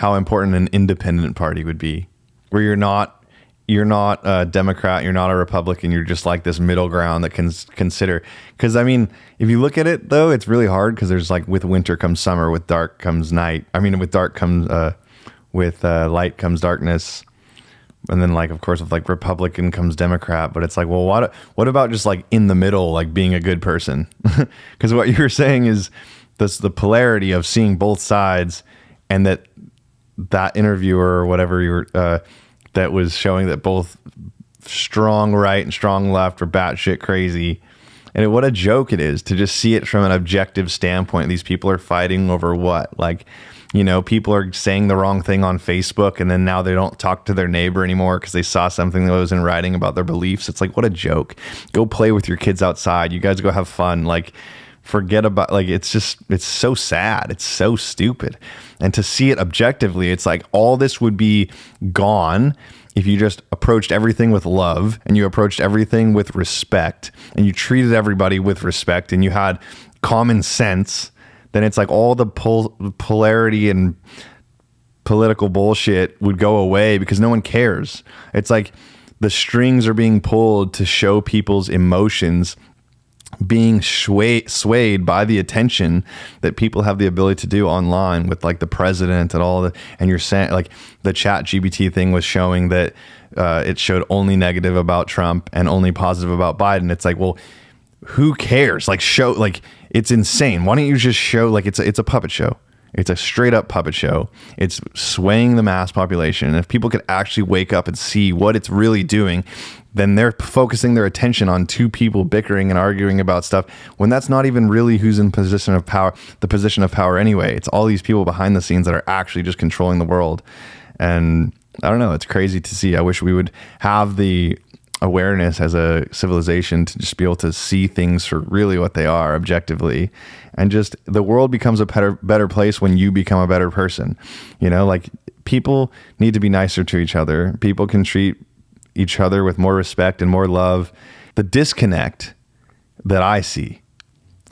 how important an independent party would be, where you're not a Democrat, you're not a Republican, you're just like this middle ground that can consider. Because I mean, if you look at it though, it's really hard because there's like with winter comes summer, with dark comes night. I mean, with dark comes with light comes darkness, and then like of course with like Republican comes Democrat. But it's like, well, what about just like in the middle, like being a good person? Because what you're saying is the polarity of seeing both sides, and that interviewer or whatever you were. That was showing that both strong right and strong left are batshit crazy. And what a joke it is to just see it from an objective standpoint. These people are fighting over what? Like, you know, people are saying the wrong thing on Facebook and then now they don't talk to their neighbor anymore because they saw something that was in writing about their beliefs. It's like, what a joke. Go play with your kids outside. You guys go have fun. Like, forget about, like, it's so sad. It's so stupid. And to see it objectively, it's like all this would be gone if you just approached everything with love and you approached everything with respect and you treated everybody with respect and you had common sense. Then it's like all the polarity and political bullshit would go away because no one cares. It's like the strings are being pulled to show people's emotions being swayed by the attention that people have the ability to do online with like the president and all the, and you're saying like the chat GBT thing was showing that it showed only negative about Trump and only positive about Biden. It's like, well, who cares? Like show, like it's insane. Why don't you just show like it's a puppet show? It's a straight up puppet show. It's swaying the mass population. And if people could actually wake up and see what it's really doing, then they're focusing their attention on two people bickering and arguing about stuff when that's not even really who's in position of power, the position of power anyway. It's all these people behind the scenes that are actually just controlling the world. And I don't know, it's crazy to see. I wish we would have the awareness as a civilization to just be able to see things for really what they are objectively, and just the world becomes a better place when you become a better person. You know, like people need to be nicer to each other. People can treat each other with more respect and more love. The disconnect that I see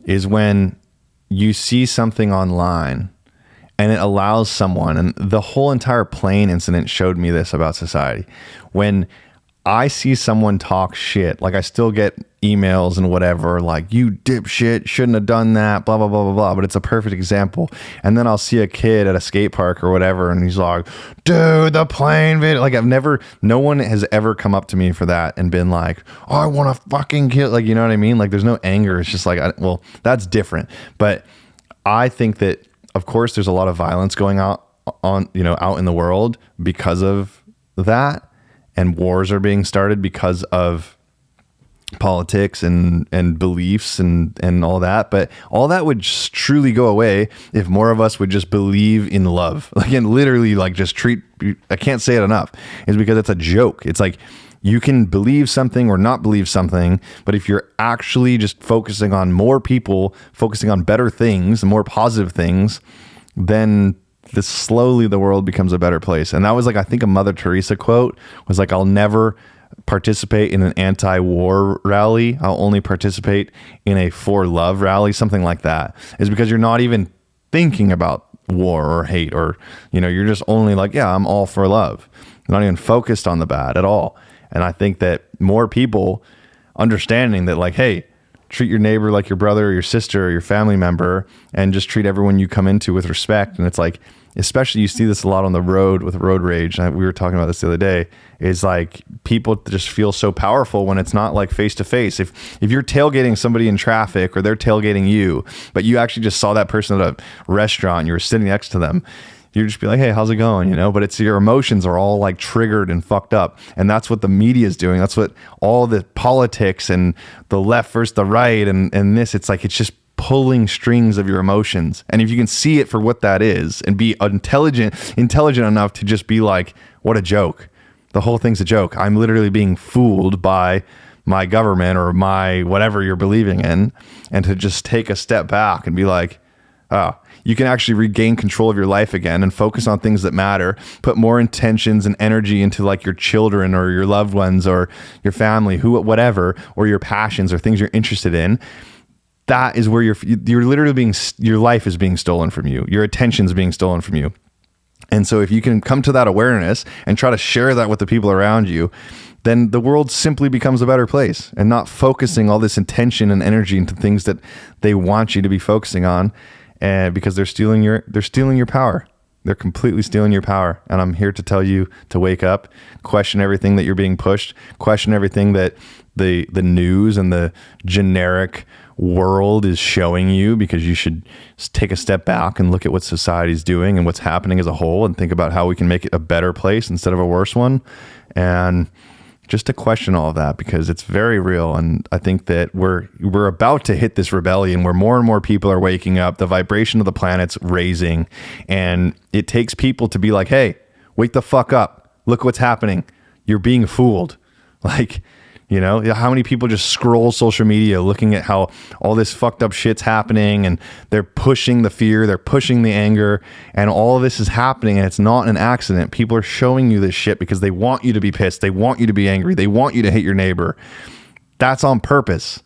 is when you see something online and it allows someone, and the whole entire plane incident showed me this about society. When I see someone talk shit, like I still get emails and whatever, like, you dipshit, shouldn't have done that, blah, blah, blah, blah, blah. But it's a perfect example. And then I'll see a kid at a skate park or whatever, and he's like, dude, the plane video. Like no one has ever come up to me for that and been like, oh, I want to fucking kill. Like, you know what I mean? Like there's no anger. It's just like, well, that's different. But I think that, of course, there's a lot of violence going out in the world because of that. And wars are being started because of politics and beliefs and all that. But all that would just truly go away if more of us would just believe in love. Like, and literally like just treat, I can't say it enough, is because it's a joke. It's like you can believe something or not believe something, but if you're actually just focusing on more people, focusing on better things, more positive things, then slowly the world becomes a better place. And that was like, I think a Mother Teresa quote was like, I'll never participate in an anti-war rally. I'll only participate in a for love rally, something like that. Is because you're not even thinking about war or hate, or, you're just only like, yeah, I'm all for love. You're not even focused on the bad at all. And I think that more people understanding that, like, hey, treat your neighbor like your brother or your sister or your family member, and just treat everyone you come into with respect. And it's like, especially you see this a lot on the road with road rage. We were talking about this the other day, is like people just feel so powerful when it's not like face to face. If you're tailgating somebody in traffic or they're tailgating you, but you actually just saw that person at a restaurant, you were sitting next to them, you just be like, hey, how's it going? But it's your emotions are all like triggered and fucked up. And that's what the media is doing. That's what all the politics and the left versus the right and this, it's like, it's just pulling strings of your emotions. And if you can see it for what that is and be intelligent enough to just be like, what a joke. The whole thing's a joke. I'm literally being fooled by my government or my whatever you're believing in. And to just take a step back and be like, oh, you can actually regain control of your life again and focus on things that matter, put more intentions and energy into like your children or your loved ones or your family, whatever, or your passions or things you're interested in. That is where you're literally your life is being stolen from you. Your attention's being stolen from you. And so if you can come to that awareness and try to share that with the people around you, then the world simply becomes a better place, and not focusing all this intention and energy into things that they want you to be focusing on, and because they're stealing your power. They're completely stealing your power. And I'm here to tell you to wake up, question everything that you're being pushed, question everything that the news and the generic world is showing you, because you should take a step back and look at what society's doing and what's happening as a whole, and think about how we can make it a better place instead of a worse one. And just to question all of that, because it's very real. And I think that we're about to hit this rebellion where more and more people are waking up. The vibration of the planet's raising, and it takes people to be like, hey, wake the fuck up. Look what's happening. You're being fooled. Like, you know, how many people just scroll social media looking at how all this fucked up shit's happening, and they're pushing the fear, they're pushing the anger, and all of this is happening, and it's not an accident. People are showing you this shit because they want you to be pissed. They want you to be angry. They want you to hate your neighbor. That's on purpose.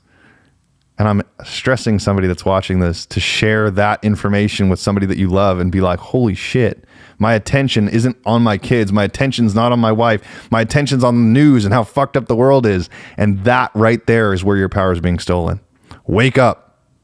And I'm stressing somebody that's watching this to share that information with somebody that you love and be like, holy shit, my attention isn't on my kids. My attention's not on my wife. My attention's on the news and how fucked up the world is. And that right there is where your power is being stolen. Wake up.